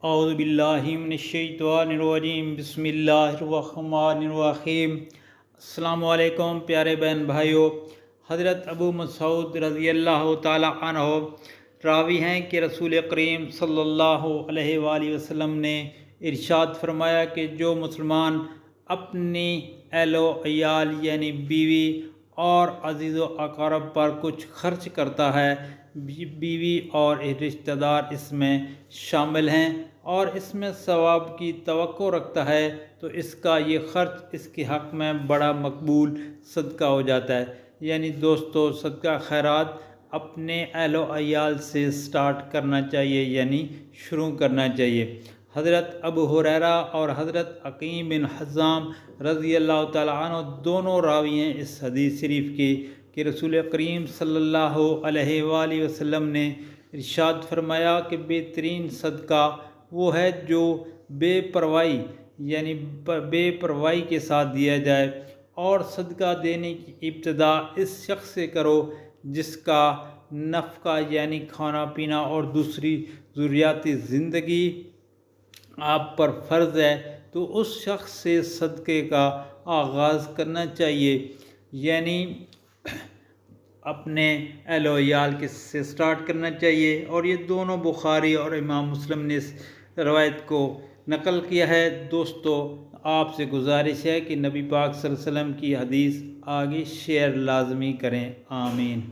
औज़ुबिल्लाहिमिनश्शैतानिर्रजीम बिस्मिल्लाहिर्रहमानिर्रहीम। अस्सलामु अलैकुम प्यारे बहन भाइयों। हज़रत अबू मसऊद रज़ियल्लाहु ताला अन्हु रावी हैं कि रसूल करीम सल्लल्लाहु अलैहि वसल्लम ने इरशाद फरमाया कि जो मुसलमान अपनी अहलो अयाल यानी बीवी और अज़ीज़ व अक़ारब पर कुछ खर्च करता है, बीवी और रिश्तेदार इसमें शामिल हैं और इसमें सवाब की तवक्को रखता है, तो इसका ये ख़र्च इसके हक़ में बड़ा मकबूल सदका हो जाता है। यानी दोस्तों, सदका खैरात अपने अहलो अयाल से स्टार्ट करना चाहिए, यानी शुरू करना चाहिए। हज़रत अबू हुरैरा और हज़रत अकीम बिन हज़ाम रज़ियल्लाहु ताला अन्हु दोनों रावी हैं इस हदीस शरीफ के कि रसूल करीम सल्लल्लाहु अलैहि वसल्लम ने इरशाद फरमाया कि बेहतरीन सदका वो है जो बेपरवाही यानी बेपरवाही के साथ दिया जाए, और सदका देने की इब्तिदा इस शख्स से करो जिसका नफ़का यानी खाना पीना और दूसरी ज़रूरियाती ज़िंदगी आप पर फ़र्ज़ है, तो उस शख्स से सदक़े का आगाज़ करना चाहिए। यानी अपने अहलो अयाल के से स्टार्ट करना चाहिए। और ये दोनों बुखारी और इमाम मुस्लिम ने इस रवायत को नकल किया है। दोस्तों, आपसे गुजारिश है कि नबी पाक सल्लल्लाहु अलैहि वसल्लम की हदीस आगे शेयर लाजमी करें। आमीन।